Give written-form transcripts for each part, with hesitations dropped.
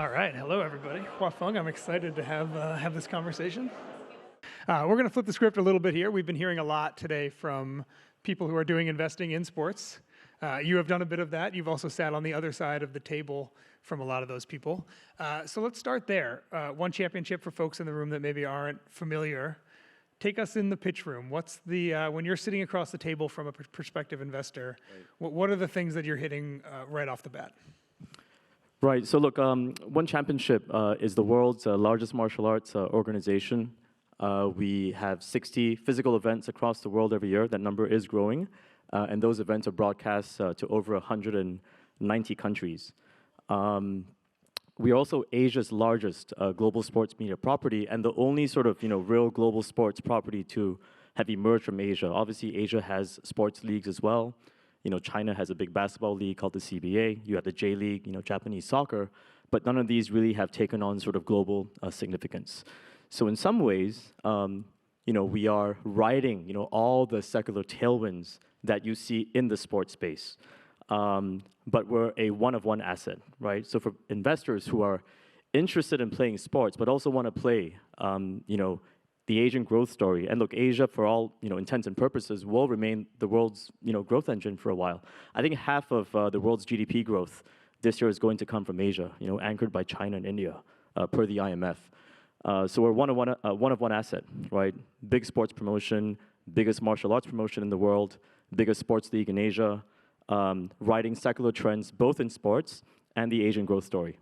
All right, hello everybody. Hua Fung, I'm excited to have this conversation. We're going to flip the script a little bit here. We've been hearing a lot today from people who are doing investing in sports. You have done a bit of that. You've also sat on the other side of the table from a lot of those people. So let's start there. One championship for folks in the room that maybe aren't familiar. Take us in the pitch room. What's the when you're sitting across the table from a prospective investor, what are the things that you're hitting right off the bat? Right. So look, One Championship is the world's largest martial arts organization. We have 60 physical events across the world every year. That number is growing. And those events are broadcast to over 190 countries. We are also Asia's largest global sports media property and the only sort of real global sports property to have emerged from Asia. Obviously, Asia has sports leagues as well. China has a big basketball league called the CBA. You have the J League, Japanese soccer, but none of these really have taken on sort of global significance. So in some ways, we are riding, all the secular tailwinds that you see in the sports space. But we're a one-of-one asset, right? So for investors who are interested in playing sports, but also want to play, the Asian growth story. And look, Asia, for all intents and purposes, will remain the world's growth engine for a while. I think half of the world's GDP growth this year is going to come from Asia, anchored by China and India, per the IMF. So we're one-of-one asset, right? Big sports promotion, biggest martial arts promotion in the world, biggest sports league in Asia, riding secular trends both in sports and the Asian growth story.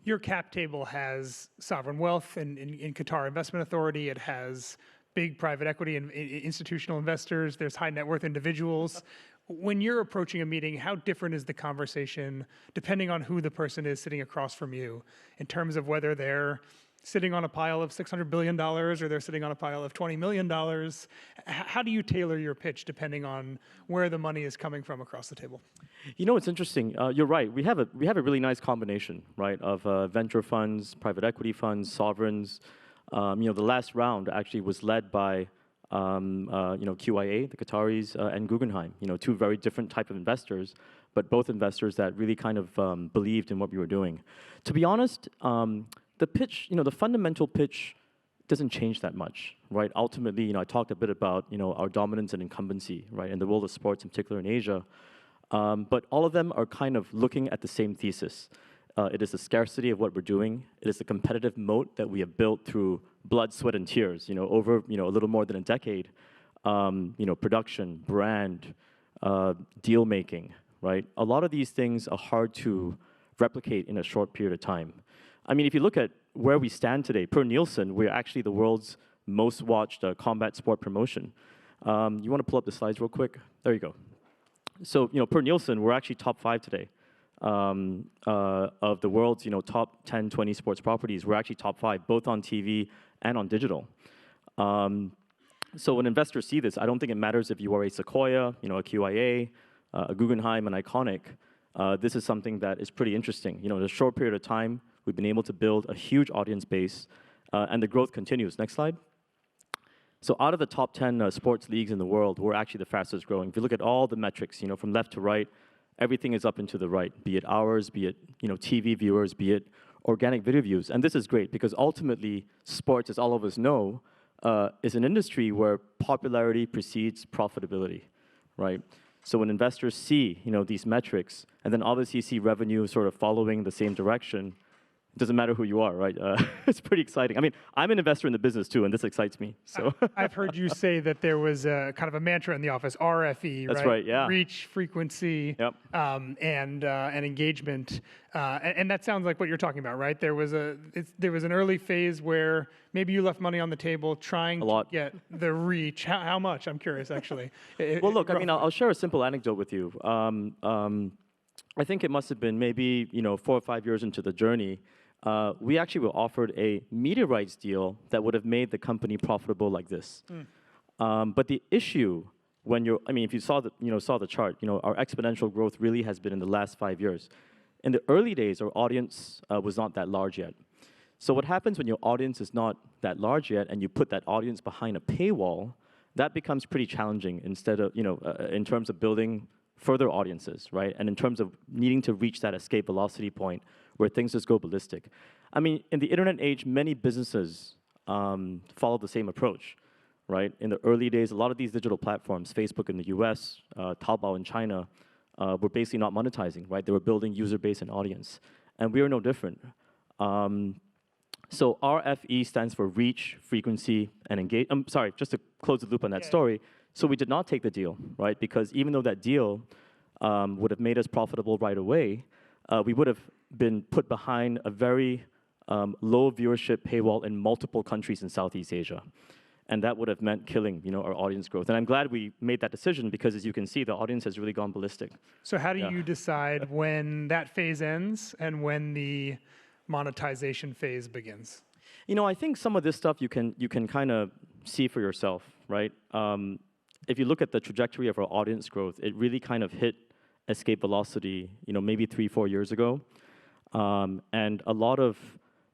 Your cap table has sovereign wealth in Qatar Investment Authority. It has big private equity and institutional investors. There's high net worth individuals. When you're approaching a meeting, how different is the conversation depending on who the person is sitting across from you in terms of whether they're sitting on a pile of $600 billion or they're sitting on a pile of $20 million? How do you tailor your pitch depending on where the money is coming from across the table? It's interesting. You're right. We have a really nice combination, right, of venture funds, private equity funds, sovereigns. The last round actually was led by QIA, the Qataris, and Guggenheim. Two very different type of investors, but both investors that really kind of believed in what we were doing. To be honest, the pitch, the fundamental pitch doesn't change that much, right? Ultimately, I talked a bit about, our dominance and incumbency, right, in the world of sports, in particular in Asia. But all of them are kind of looking at the same thesis. It is the scarcity of what we're doing. It is the competitive moat that we have built through blood, sweat, and tears, over, a little more than a decade. Production, brand, deal making, right? A lot of these things are hard to replicate in a short period of time. I mean, if you look at where we stand today, per Nielsen, we're actually the world's most watched combat sport promotion. You want to pull up the slides real quick? There you go. So, per Nielsen, we're actually top 5 today of the world's, top 10, 20 sports properties. We're actually top 5, both on TV and on digital. So when investors see this, I don't think it matters if you are a Sequoia, a QIA, a Guggenheim, an Iconic. This is something that is pretty interesting. In a short period of time, we've been able to build a huge audience base, and the growth continues. Next slide. So out of the top 10 sports leagues in the world, we're actually the fastest growing. If you look at all the metrics, from left to right, everything is up and to the right, be it hours, be it TV viewers, be it organic video views. And this is great because ultimately, sports, as all of us know, is an industry where popularity precedes profitability, right? So when investors see these metrics, and then obviously see revenue sort of following the same direction, it doesn't matter who you are, right? It's pretty exciting. I mean, I'm an investor in the business too, and this excites me. So I've heard you say that there was a kind of a mantra in the office, RFE, That's right, yeah. Reach, frequency, Yep. And engagement, and that sounds like what you're talking about, right? There was an early phase where maybe you left money on the table trying to get the reach. How much? I'm curious, actually. Well, look, I mean, I'll share a simple anecdote with you. I think it must have been maybe 4 or 5 years into the journey. We actually were offered a media rights deal that would have made the company profitable like this. But the issue if you saw the chart, our exponential growth really has been in the last 5 years. In the early days, our audience was not that large yet. So what happens when your audience is not that large yet, and you put that audience behind a paywall, that becomes pretty challenging. Instead of in terms of building further audiences, right? And in terms of needing to reach that escape velocity point where things just go ballistic. I mean, in the internet age, many businesses follow the same approach, right? In the early days, a lot of these digital platforms, Facebook in the US, Taobao in China, were basically not monetizing, right? They were building user base and audience. And we are no different. So RFE stands for reach, frequency, and engage. I'm sorry, just to close the loop on that story. So we did not take the deal, right? Because even though that deal would have made us profitable right away, we would have been put behind a very low viewership paywall in multiple countries in Southeast Asia. And that would have meant killing, our audience growth. And I'm glad we made that decision because, as you can see, the audience has really gone ballistic. So how do you decide when that phase ends and when the monetization phase begins? I think some of this stuff you can kind of see for yourself, right? If you look at the trajectory of our audience growth, it really kind of hit escape velocity, maybe 3-4 years ago. And a lot of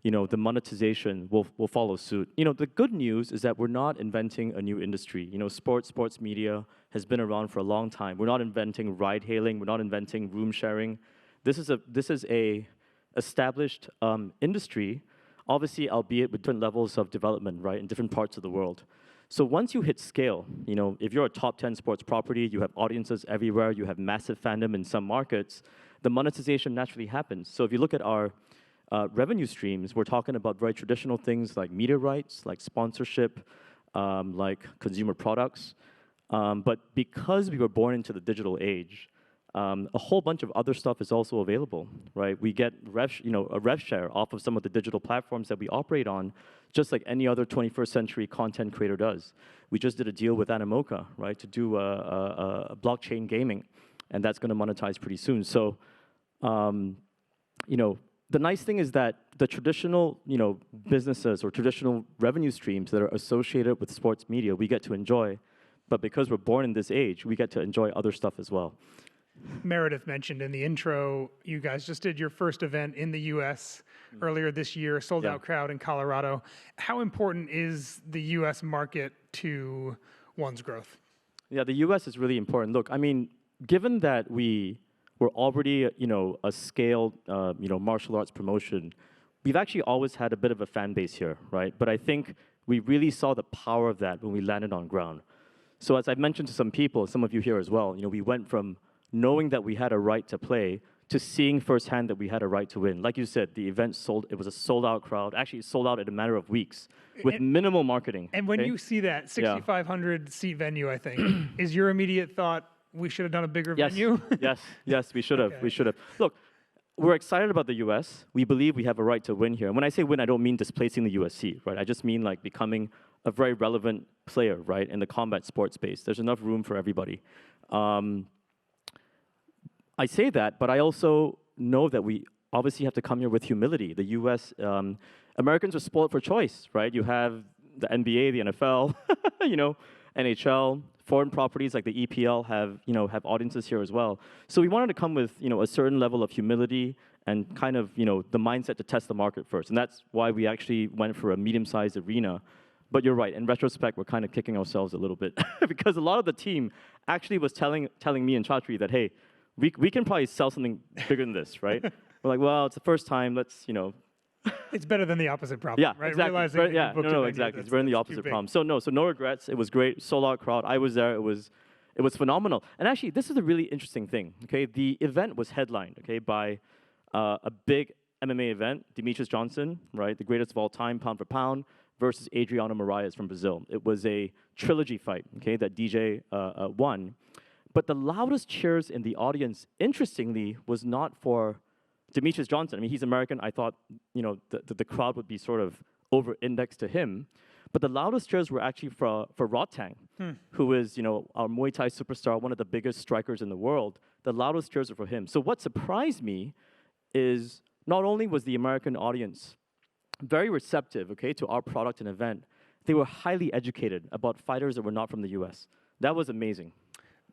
the monetization will follow suit. The good news is that we're not inventing a new industry. Sports media has been around for a long time. We're not inventing ride-hailing. We're not inventing room sharing. This is a established industry, obviously, albeit with different levels of development, right, in different parts of the world. So once you hit scale, if you're a top 10 sports property, you have audiences everywhere, you have massive fandom in some markets, the monetization naturally happens. So if you look at our revenue streams, we're talking about very traditional things like media rights, like sponsorship, like consumer products. But because we were born into the digital age, a whole bunch of other stuff is also available, right? We get a rev share off of some of the digital platforms that we operate on, just like any other 21st century content creator does. We just did a deal with Animoca, right, to do a blockchain gaming, and that's going to monetize pretty soon. So, the nice thing is that the traditional, businesses or traditional revenue streams that are associated with sports media, we get to enjoy. But because we're born in this age, we get to enjoy other stuff as well. Meredith mentioned in the intro, you guys just did your first event in the US earlier this year, sold out crowd in Colorado. How important is the US market to one's growth? Yeah, the US is really important. Look, I mean, given that we were already, a scaled, martial arts promotion, we've actually always had a bit of a fan base here, right? But I think we really saw the power of that when we landed on ground. So as I've mentioned to some people, some of you here as well, we went from knowing that we had a right to play to seeing firsthand that we had a right to win. Like you said, the event it was a sold-out crowd. Actually, it sold out in a matter of weeks with minimal marketing. And when you see that 6,500 seat venue, I think, is your immediate thought, we should have done a bigger venue? Yes, we should have. Okay. We should have. Look, we're excited about the US. We believe we have a right to win here. And when I say win, I don't mean displacing the USC, right? I just mean like becoming a very relevant player, right, in the combat sports space. There's enough room for everybody. I say that, but I also know that we obviously have to come here with humility. The US, Americans are spoiled for choice, right? You have the NBA, the NFL, NHL, foreign properties like the EPL have audiences here as well. So we wanted to come with, a certain level of humility and kind of, the mindset to test the market first. And that's why we actually went for a medium-sized arena. But you're right, in retrospect, we're kind of kicking ourselves a little bit because a lot of the team actually was telling me and Chatri that, hey, we can probably sell something bigger than this, right? We're like, well, it's the first time, let's, It's better than the opposite problem, right? Exactly. Realizing Exactly. It's better than the opposite problem. So no regrets. It was great. Sold out crowd. I was there. It was phenomenal. And actually, this is a really interesting thing. Okay, the event was headlined, by a big MMA event, Demetrius Johnson, right, the greatest of all time, pound for pound, versus Adriano Moraes from Brazil. It was a trilogy fight, that DJ won. But the loudest cheers in the audience, interestingly, was not for Demetrius Johnson. I mean, he's American. I thought, the crowd would be sort of over-indexed to him. But the loudest cheers were actually for Rotang, who is, our Muay Thai superstar, one of the biggest strikers in the world. The loudest cheers were for him. So what surprised me is not only was the American audience very receptive, to our product and event, they were highly educated about fighters that were not from the US. That was amazing.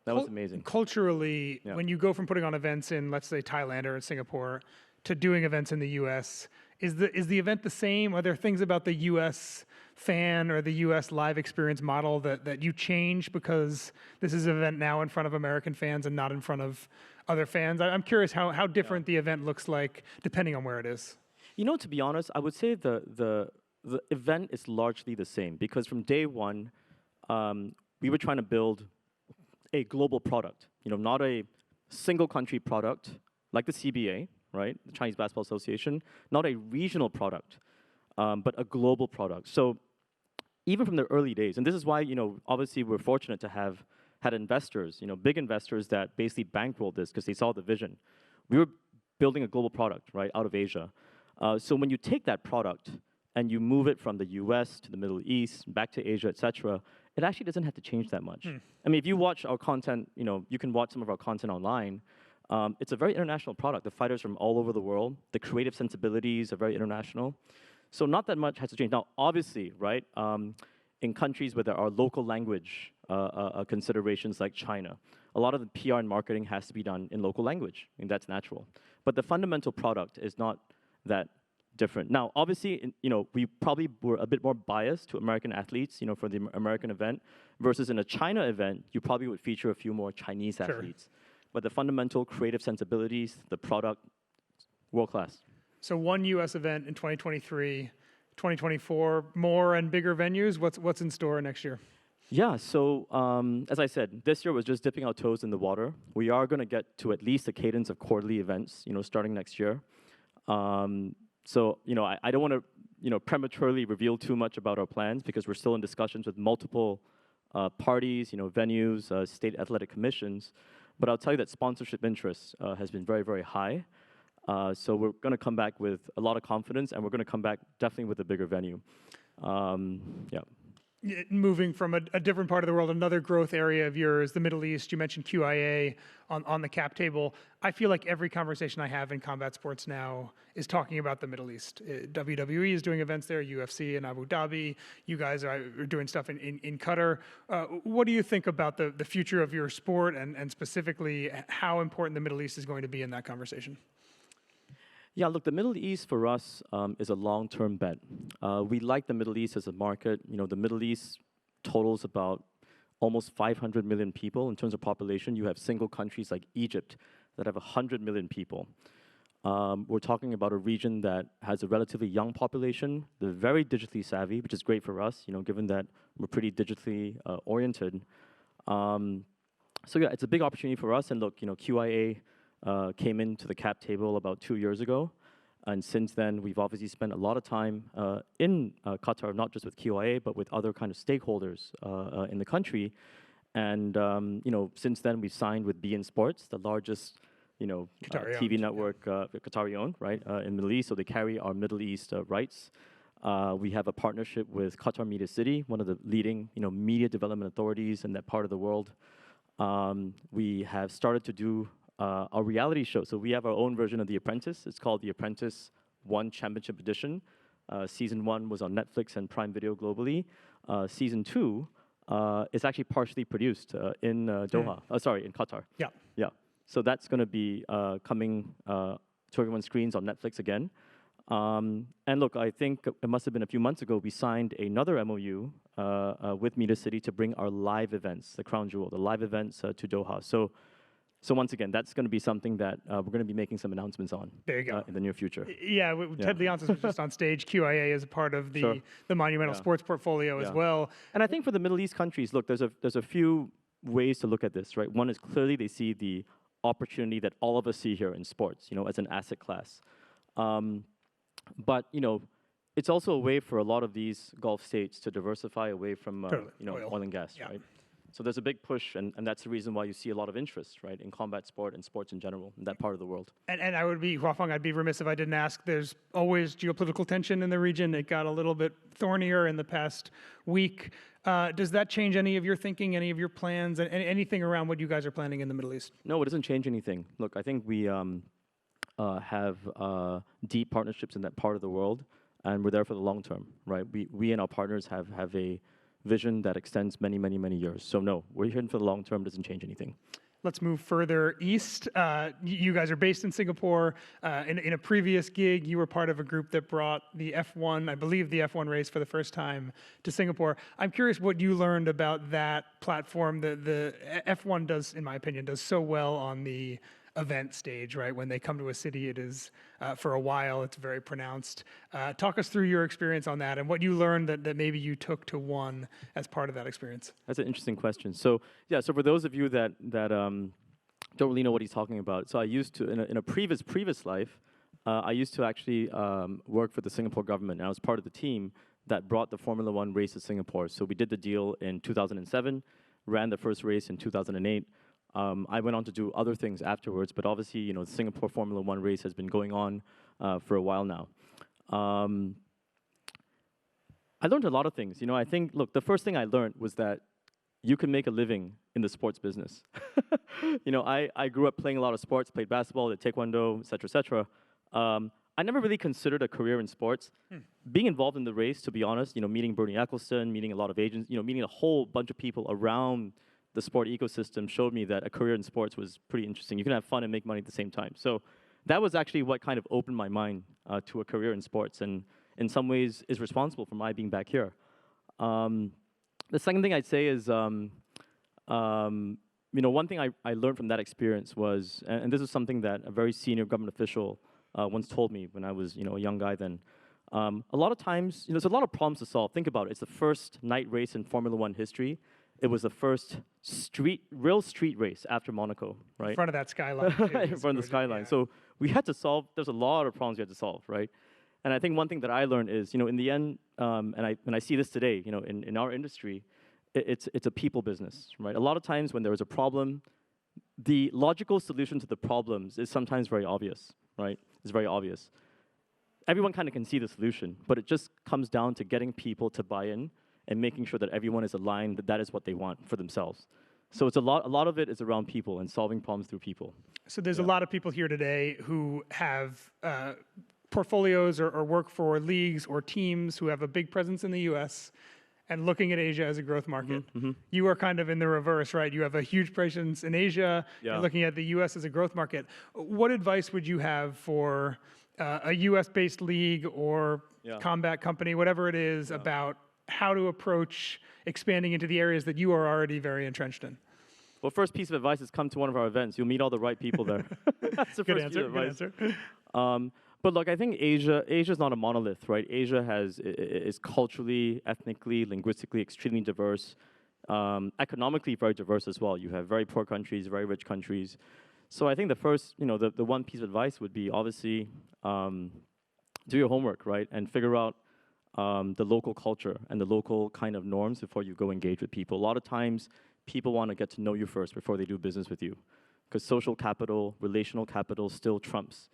That was amazing. Culturally, when you go from putting on events in, let's say, Thailand or in Singapore to doing events in the US, is the event the same? Are there things about the US fan or the U.S. live experience model that you change because this is an event now in front of American fans and not in front of other fans? I'm curious how different the event looks like depending on where it is. You know, to be honest, I would say the event is largely the same because from day one, we were trying to build a global product. You know, not a single country product like the CBA, right, the Chinese Basketball Association, not a regional product, but a global product. So even from the early days, and this is why, you know, obviously we're fortunate to have had investors, you know, big investors that basically bankrolled this because they saw the vision. We were building a global product, right, out of Asia. So when you take that product and you move it from the US to the Middle East, back to Asia, et cetera, it actually doesn't have to change that much. I mean, if you watch our content, you know, you can watch some of our content online. It's a very international product. The fighters from all over the world, the creative sensibilities are very international. So not that much has to change. Now, obviously, right, in countries where there are local language considerations like China, a lot of the PR and marketing has to be done in local language, and that's natural. But the fundamental product is not that different. Now, obviously, you know, we probably were a bit more biased to American athletes, you know, for the American event, versus in a China event, you probably would feature a few more Chinese athletes. But the fundamental creative sensibilities, the product, world class. So one U.S. event in 2023, 2024, more and bigger venues. What's in store next year? Yeah, so as I said, this year was just dipping our toes in the water. We are going to get to at least a cadence of quarterly events, you know, starting next year. So, you know, I don't want to, you know, prematurely reveal too much about our plans because we're still in discussions with multiple parties, you know, venues, state athletic commissions. But I'll tell you that sponsorship interest has been very, very high. So we're going to come back with a lot of confidence, and we're going to come back definitely with a bigger venue. Yeah. Moving from a different part of the world, another growth area of yours, the Middle East. You mentioned QIA on the cap table. I feel like every conversation I have in combat sports now is talking about the Middle East. WWE is doing events there, UFC in Abu Dhabi. You guys are doing stuff in Qatar. What do you think about the future of your sport and specifically how important the Middle East is going to be in that conversation? Yeah, look, the Middle East for us is a long-term bet. We like the Middle East as a market. You know, the Middle East totals about almost 500 million people in terms of population. You have single countries like Egypt that have 100 million people. We're talking about a region that has a relatively young population. They're very digitally savvy, which is great for us, you know, given that we're pretty digitally oriented. So yeah, it's a big opportunity for us. And look, you know, QIA came into the cap table about 2 years ago. And since then, we've obviously spent a lot of time in Qatar, not just with QIA, but with other kind of stakeholders in the country. And, you know, since then, we've signed with beIN Sports, the largest, you know, TV network, Qatari-owned, right, in the Middle East. So they carry our Middle East rights. We have a partnership with Qatar Media City, one of the leading, you know, media development authorities in that part of the world. We have started to do our reality show. So we have our own version of The Apprentice. It's called The Apprentice 1 Championship Edition. Season 1 was on Netflix and Prime Video globally. Season 2 is actually partially produced in Doha. Sorry, in Qatar. Yeah. Yeah. So that's going to be coming to everyone's screens on Netflix again. And look, I think it must have been a few months ago, we signed another MOU with Media City to bring our live events, the crown jewel, the live events to Doha. So once again, that's going to be something that we're going to be making some announcements on. There you go. In the near future. Yeah, Ted Leonsis was just on stage. QIA is a part of the Monumental Sports portfolio as well. And I think for the Middle East countries, look, there's a few ways to look at this, right? One is clearly they see the opportunity that all of us see here in sports, you know, as an asset class. But, you know, it's also a way for a lot of these Gulf states to diversify away from, you know, oil and gas, right? So there's a big push, and that's the reason why you see a lot of interest, right, in combat sport and sports in general in that part of the world. And I would be, Hua Fung, I'd be remiss if I didn't ask, there's always geopolitical tension in the region. It got a little bit thornier in the past week. Does that change any of your thinking, any of your plans, and anything around what you guys are planning in the Middle East? No, it doesn't change anything. Look, I think we have deep partnerships in that part of the world, and we're there for the long term, right? We and our partners have a vision that extends many, many, many years. So no, we're here for the long term, doesn't change anything. let's move further east. You guys are based in Singapore. In a previous gig, you were part of a group that brought the F1, I believe the F1 race for the first time to Singapore. I'm curious what you learned about that platform. The F1 does, in my opinion, does so well on the event stage, right? When they come to a city, it is, for a while, it's very pronounced. Talk us through your experience on that and what you learned that maybe you took to one as part of that experience. That's an interesting question. So yeah, so for those of you that don't really know what he's talking about, so I used to, in a previous life, I used to actually work for the Singapore government, and I was part of the team that brought the Formula One race to Singapore. So we did the deal in 2007, ran the first race in 2008. I went on to do other things afterwards, but obviously, you know, the Singapore Formula One race has been going on for a while now. I learned a lot of things. You know, I think, look, the first thing I learned was that you can make a living in the sports business. You know, I grew up playing a lot of sports, played basketball, did taekwondo, et cetera. I never really considered a career in sports. Being involved in the race, to be honest, you know, meeting Bernie Ecclestone, meeting a lot of agents, you know, meeting a whole bunch of people around the sport ecosystem showed me that a career in sports was pretty interesting. You can have fun and make money at the same time. So that was actually what kind of opened my mind to a career in sports, and in some ways is responsible for my being back here. The second thing I'd say is, you know, one thing I learned from that experience was, and this is something that a very senior government official once told me when I was, you know, a young guy then. A lot of times, you know, there's a lot of problems to solve. Think about it. It's the first night race in Formula One history. It was the first real street race after Monaco, right? In front of that skyline. In front of the skyline. Yeah. So we had to solve, there's a lot of problems we had to solve, right? And I think one thing that I learned is, you know, in the end, and I see this today, you know, in our industry, it's a people business, right? A lot of times when there is a problem, the logical solution to the problems is sometimes very obvious, right? It's very obvious. Everyone kind of can see the solution, but it just comes down to getting people to buy in and making sure that everyone is aligned, that is what they want for themselves. So it's a lot of it is around people and solving problems through people. So there's a lot of people here today who have portfolios or work for leagues or teams who have a big presence in the US and looking at Asia as a growth market. You are kind of in the reverse, right? You have a huge presence in Asia, you're looking at the US as a growth market. What advice would you have for a US-based league or combat company, whatever it is, about how to approach expanding into the areas that you are already very entrenched in? Well, first piece of advice is come to one of our events. You'll meet all the right people there. That's the Good first piece of advice. Good answer. But look, I think Asia's not a monolith, right? Asia is culturally, ethnically, linguistically extremely diverse, economically very diverse as well. You have very poor countries, very rich countries. So I think the first, you know, the one piece of advice would be obviously do your homework, right? And figure out the local culture and the local kind of norms before you go engage with people. A lot of times, people want to get to know you first before they do business with you, because social capital, relational capital still trumps,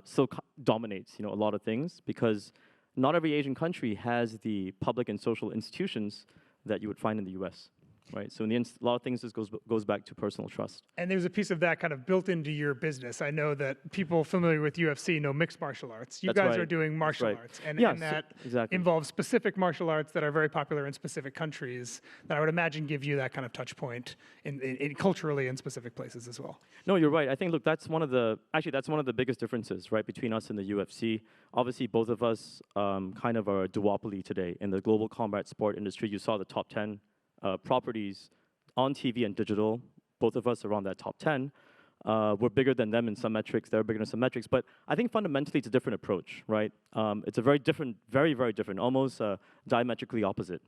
still dominates, you know, a lot of things, because not every Asian country has the public and social institutions that you would find in the US. Right, so in the end, a lot of things just goes back to personal trust. And there's a piece of that kind of built into your business. I know that people familiar with UFC know mixed martial arts. You guys are doing martial arts, and that involves specific martial arts that are very popular in specific countries that I would imagine give you that kind of touch point in culturally in specific places as well. No, you're right. I think, look, that's one of the biggest differences, right, between us and the UFC. Obviously, both of us kind of are a duopoly today in the global combat sport industry. You saw the top 10 properties on TV and digital. Both of us are on that top 10. We're bigger than them in some metrics. They're bigger in some metrics. But I think fundamentally it's a different approach, right? It's a very different, very different, almost diametrically opposite.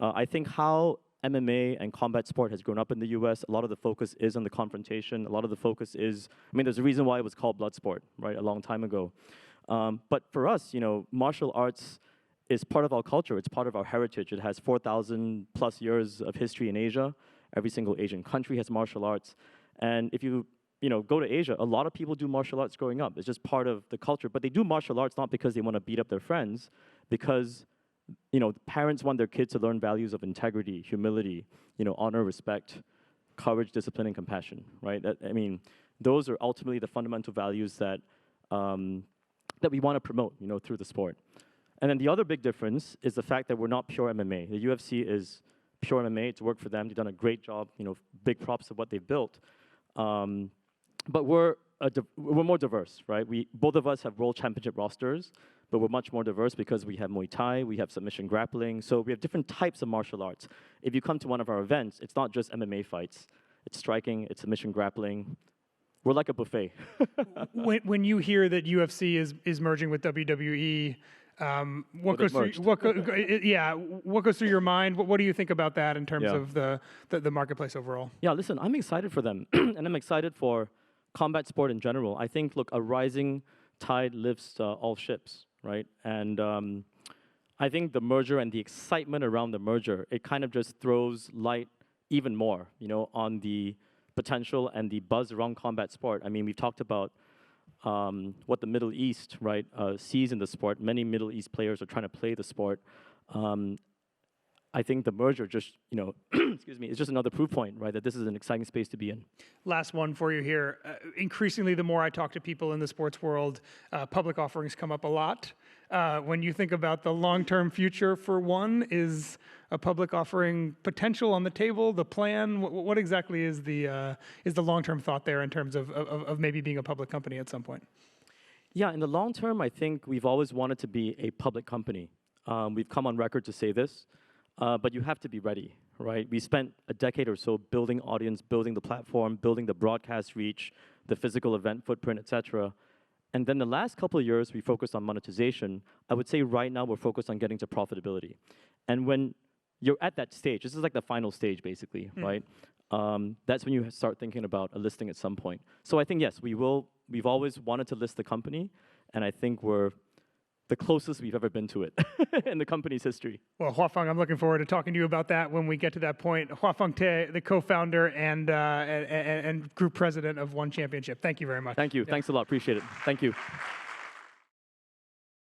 I think how MMA and combat sport has grown up in the US, a lot of the focus is on the confrontation. A lot of the focus is, I mean, there's a reason why it was called blood sport, right, a long time ago. But for us, you know, martial arts is part of our culture. It's part of our heritage. It has 4,000 plus years of history in Asia. Every single Asian country has martial arts. And if you go to Asia, a lot of people do martial arts growing up. It's just part of the culture. But they do martial arts not because they want to beat up their friends, because, you know, parents want their kids to learn values of integrity, humility, you know, honor, respect, courage, discipline, and compassion, right? I mean, those are ultimately the fundamental values that that we want to promote, you know, through the sport. And then the other big difference is the fact that we're not pure MMA. The UFC is pure MMA. It's worked for them. They've done a great job. You know, big props to what they've built. But we're more diverse, right? Both of us have World Championship rosters, but we're much more diverse because we have Muay Thai, we have submission grappling, so we have different types of martial arts. If you come to one of our events, it's not just MMA fights. It's striking, it's submission grappling. We're like a buffet. When you hear that UFC is merging with WWE, what goes through your mind? What do you think about that in terms of the marketplace overall? Yeah, listen, I'm excited for them, and I'm excited for combat sport in general. I think, look, a rising tide lifts all ships, right? And I think the merger and the excitement around the merger, it kind of just throws light even more, on the potential and the buzz around combat sport. I mean, we've talked about what the Middle East, right, sees in the sport. Many Middle East players are trying to play the sport. I think the merger just, excuse me, is just another proof point, right, that this is an exciting space to be in. Last one for you here. Increasingly, the more I talk to people in the sports world, public offerings come up a lot. When you think about the long-term future for one, is a public offering potential on the table, the plan? What exactly is the long-term thought there in terms of maybe being a public company at some point? Yeah, in the long term, I think we've always wanted to be a public company. We've come on record to say this. But you have to be ready, right? We spent a decade or so building audience, building the platform, building the broadcast reach, the physical event footprint, et cetera. And then the last couple of years, we focused on monetization. I would say right now, we're focused on getting to profitability. And when you're at that stage, this is like the final stage, basically, right? That's when you start thinking about a listing at some point. So I think, yes, we've always wanted to list the company, and I think we're the closest we've ever been to it in the company's history. Well, Hua Fung, I'm looking forward to talking to you about that when we get to that point. Hua Fung Teh, the co-founder and group president of One Championship. Thank you very much. Thank you. Yeah. Thanks a lot. Appreciate it. Thank you.